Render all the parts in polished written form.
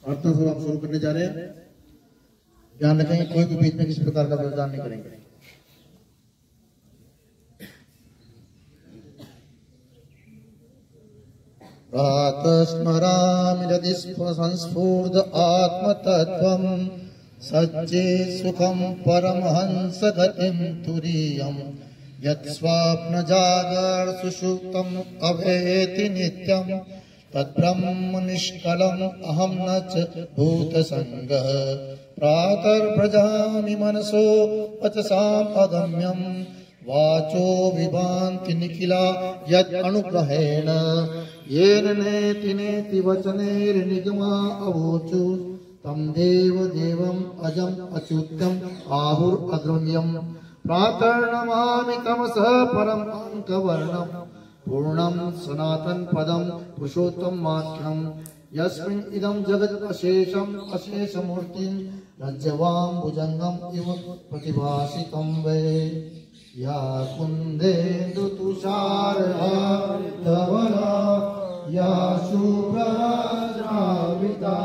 प्रार्थना सभा शुरू करने जा रहे हैं। ध्यान रखेंगे कोई भी बीच में किसी प्रकार का व्यवधान नहीं करेंगे। प्रातः स्मरामि यदि संस्फूर्त आत्मतत्त्वं सच्चे सुखं परमहंस गतिं तुरीयं यत् स्वप्न जागर सुषुप्तम् अभेति नित्यं तद्ब्रह्म निष्कलम् अहं न च भूतसंगः प्रातर्व्रजामि मनसो वचसाम् अगम्यम् वाचो विभान्ति निखिला यद् अनुग्रहेण येन नेति नेति वचनैर्निगमा अवोचु तं देव देवम् अजम् अच्युतम् आहुरग्रम्यम् प्रातर्नमामि तमसः परम् अंकवर्णम् पूर्णं सनातन पदं पुरुषोत्तम माख्यम् यस्मिन् इदं जगत् अशेषम् अशेषमूर्तिं रज्जवां भुजंगम् इव प्रतिभासितं वै या कुन्देन्दु तुषारहारधवला या शुभ्रवज्रावृता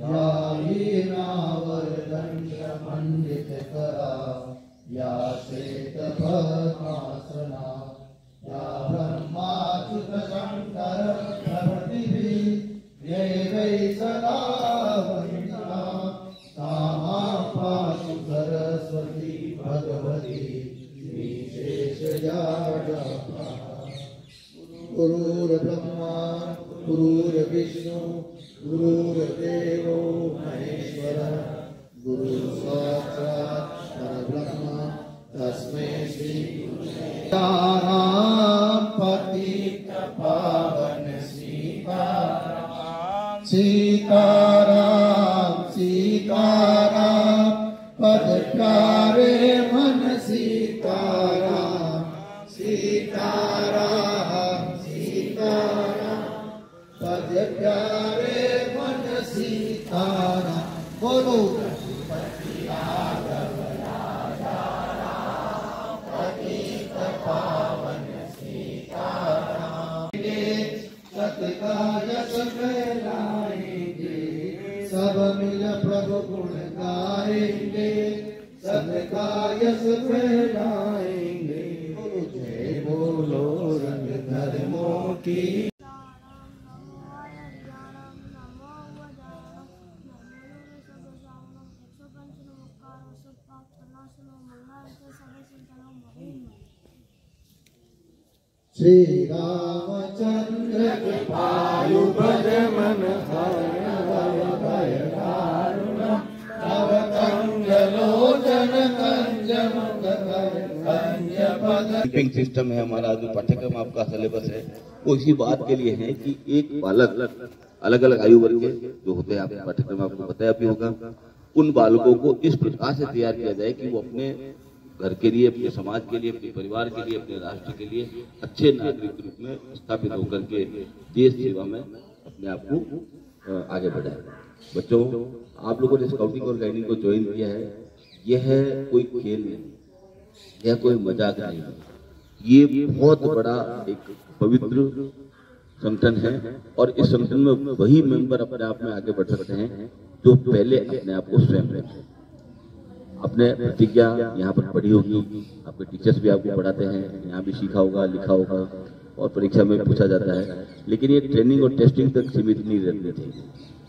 या हीरावर्धनमण्डितकरा या श्वेतपद्मासना या ब्रह्माच्युतशङ्कर प्रभृतिभिः देवैः सदा वन्दिता सा मां पातु सरस्वती भगवती श्रीशेषजाड्यापहा। गुरुर्ब्रह्मा गुरुर्विष्णु गुरुर्देवो महेश्वरः गुरुसाक्षात् परब्रह्म तस्मै श्री सीताराम पतित पावन सीताराम सीताराम सीताराम पद प्यारे मन सीताराम सीताराम सीताराम पद प्यारे मन सीताराम। बोलो का यश फैलाएंगे सब मिल प्रभु गुण गाएंगे सबका यश फैलाएंगे जय बोलो रंग धर्मों की। श्री रामचंद्र कृपालु भज मन भय दारुणम् तव कंजलोचन कंज मुख कंज पद। सिस्टम है हमारा, जो पाठ्यक्रम आपका सिलेबस है वो इसी बात के लिए है कि एक बालक अलग अलग आयु वर्ग के जो होते हैं, आपका पाठ्यक्रम आपको बताया भी होगा, उन बालकों को इस प्रकार से तैयार किया जाए कि वो अपने घर के लिए, अपने समाज के लिए, अपने परिवार के लिए, अपने राष्ट्र के लिए अच्छे नागरिक के रूप में स्थापित होकर के देश सेवा में अपने आप को आगे बढ़ाए। बच्चों, आप लोगों ने स्काउटिंग और गाइडिंग को ज्वाइन किया है, यह कोई खेल नहीं, यह कोई मजाक नहीं, ये बहुत बड़ा एक पवित्र संगठन है और इस संगठन में वही मेंबर अपने आप में आगे बढ़ सकते हैं जो पहले अपने आप को स्वयं रखें। अपने प्रतिज्ञा यहाँ पर पढ़ी होगी, आपके टीचर्स भी आपको पढ़ाते हैं, यहाँ भी सीखा होगा, लिखा होगा और परीक्षा में पूछा जाता है, लेकिन ये ट्रेनिंग और टेस्टिंग तक सीमित नहीं रहती थी।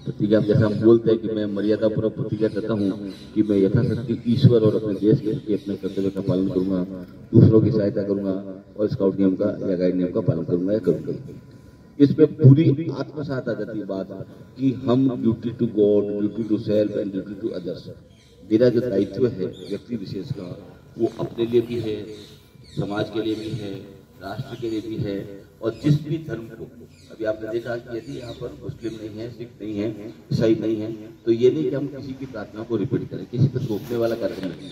प्रतिज्ञा जैसा हम बोलते हैं कि मैं मर्यादा पूर्वक प्रतिज्ञा करता हूँ कि मैं यथाशक्ति ईश्वर और अपने देश के प्रति अपने कर्तव्य का पालन करूंगा, दूसरों की सहायता करूंगा और स्काउट नियम का या गाइड नियम का पालन करूंगा या करूंगा। इसमें पूरी आत्मसात आ जाती है बात कि हम duty to God, duty to self and duty to others. मेरा जो दायित्व है व्यक्ति विशेष का, वो अपने लिए भी है, समाज के लिए भी है, राष्ट्र के लिए भी है और जिस भी धर्म को, अभी आपने देखा कि यदि यहाँ पर मुस्लिम नहीं है, सिख नहीं है, ईसाई नहीं है, तो ये नहीं कि हम किसी की प्रार्थना को रिपीट करें, किसी पर थोपने वाला कार्यक्रम नहीं है।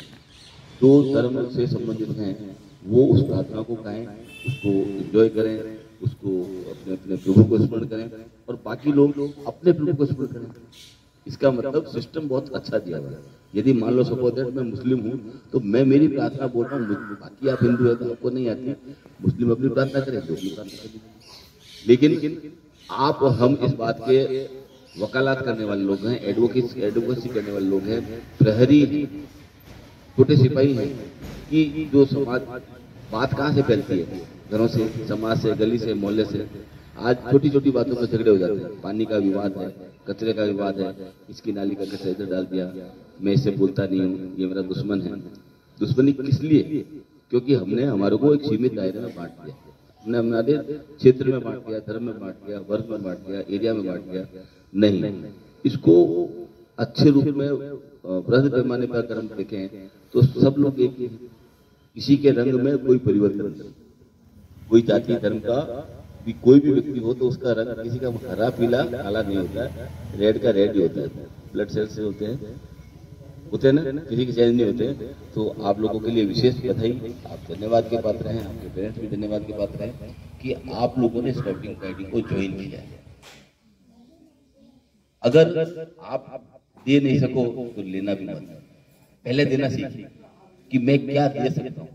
जो धर्म से संबंधित हैं वो उस प्रार्थना को गाएं, उसको एंजॉय करें, उसको अपने अपने प्रभु को स्मरण करें और बाकी लोग अपने प्रभु को स्मरण करें। इसका मतलब सिस्टम बहुत अच्छा दिया हुआ है। यदि मान लो सपोज दैट मैं मुस्लिम हूँ तो मैं मेरी प्रार्थना बोल रहा हूँ, बाकी आप हिंदू है तो आपको नहीं आती, मुस्लिम अपनी प्रार्थना करें तो अपनी प्रार्थना करें। लेकिन आप और हम इस बात के वकालत करने वाले लोग हैं, एडवोकेसी करने वाले लोग हैं, प्रहरी हैं, छोटे सिपाही हैं कि जो समाज बात कहाँ से फैलती है, घरों से, समाज से, गली से, मोहल्ले से। आज छोटी छोटी बातों पर झगड़े हो जाते हैं। पानी का विवाद है, कचरे का विवाद है, इसकी नाली का कचरा इधर डाल दिया, मैं इससे बोलता नहीं हूँ, ये मेरा दुश्मन है। दुश्मनी किस लिए? क्योंकि हमने हमारे को एक सीमित दायरे में बांट दिया, हमने हमारे क्षेत्र में बांट दिया, धर्म में बांट दिया, वर्ग में बांट दिया, एरिया में बांट दिया। नहीं, इसको अच्छे रूप में बृहद पैमाने पर अगर हम देखें तो सब लोग एक ही, किसी के रंग में कोई परिवर्तन नहीं, कोई जाति धर्म का भी कोई भी व्यक्ति हो तो उसका रंग किसी का हरा पीला काला नहीं होता है, रेड का रेड ही होता है, ब्लड सेल्स से होते हैं ना, किसी के चेंज नहीं होते। तो आप लोगों के लिए विशेष बधाई, आप धन्यवाद के पात्र हैं, आपके पेरेंट्स भी धन्यवाद के पात्र हैं कि आप लोगों ने स्काउटिंग गाइडिंग को ज्वाइन किया है। अगर आप दे नहीं सको तो लेना भी मत, पहले देना सीखिए कि मैं क्या दे सकता हूँ।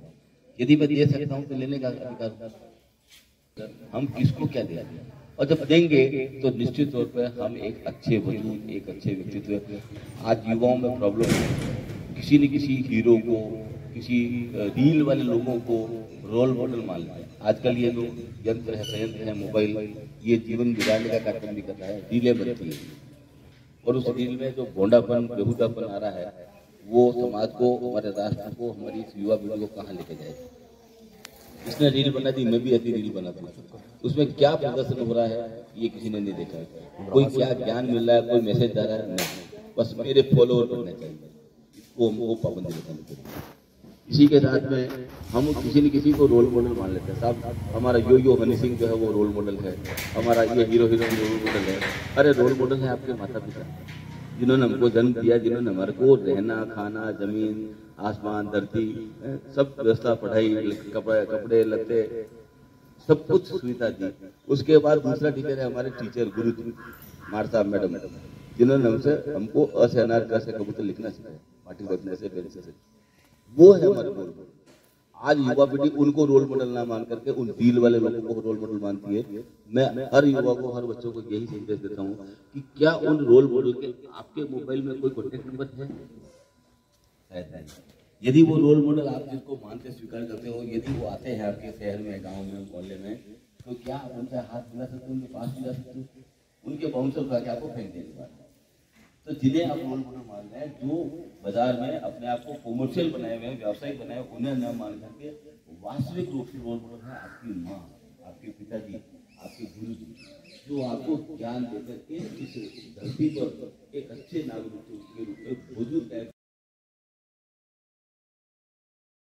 यदि मैं दे सकता हूँ तो लेने का अधिकार, हम किसको क्या दें, और जब देंगे तो निश्चित तौर पर हम एक अच्छे वजूद, एक अच्छे व्यक्तित्व। आज युवाओं में प्रॉब्लम है, किसी न किसी हीरो को, किसी रील वाले लोगों को रोल मॉडल मान लेते हैं। आजकल ये जो यंत्र है, संयंत्र है, मोबाइल, ये जीवन बिगाड़ने का कार्यक्रम भी करता है, रीलें बनती है और उस रील में जो भोंडापन, बेहुदापन आ रहा है वो समाज को, हमारे राष्ट्र को, हमारी इस युवा पीढ़ी को कहाँ लेके जाएगा। इसने रील बना दी, मैं भी ऐसी रील बनाता हूँ, उसमें क्या प्रदर्शन हो रहा है ये किसी ने नहीं देखा है, कोई क्या ज्ञान मिल रहा है, कोई मैसेज जा रहा है, नहीं, बस मेरे फॉलोअर बनने चाहिए, वो पाबंदी लगानी चाहिए। इसी के साथ में हम किसी न किसी को रोल मॉडल मान लेते हैं। साहब हमारा यो हनी सिंह जो है वो रोल मॉडल है, हमारा ये हीरो हीरोइन रोल मॉडल है। अरे रोल मॉडल है आपके माता पिता, जिन्होंने हमको जन्म दिया, जिन्होंने हमारे को रहना, खाना, जमीन, आसमान, धरती, सब व्यवस्था, पढ़ाई, कपड़े लत्ते, सब कुछ सुविधा दी। उसके बाद दूसरा टीचर है हमारे टीचर, गुरु जी, मार साहब, मैडम, जिन्होंने हमको अ से अनार, क से कबूतर लिखना सिखाया, पाटी बजने से, पेंसिल से। वो है हमारे रोल मॉडल। आज युवा पीढ़ी उनको रोल मॉडल ना मान करके उन रील वाले लोगों को रोल मॉडल मानती है। मैं हर युवा को, हर बच्चों को यही संदेश देता हूँ कि क्या उन रोल मॉडल के आपके मोबाइल में कोई कॉन्टेक्ट नंबर है? शायद नहीं। यदि वो रोल मॉडल आप जिसको मानते स्वीकार करते हो, यदि वो आते हैं आपके शहर में, गाँव में, मोहल्ले में, तो क्या आप उनसे हाथ मिला सकते हो, उनके पास मिला सकते हो? उनके बाउंसर उठा के आपको फेंक देने वाले। तो जिन्हें आप रोल मॉडल मान रहे हैं, जो बाजार में अपने आप को कॉमर्शियल बनाए हुए हैं, व्यावसायिक बनाए, उन्हें न मान करके वास्तविक रूप से रोल मॉडल है आपकी माँ, आपके पिताजी, आपके गुरु जी, जो आपको ज्ञान देकर के इस धरती पर एक अच्छे नागरिक के रूप में बुजुर्ग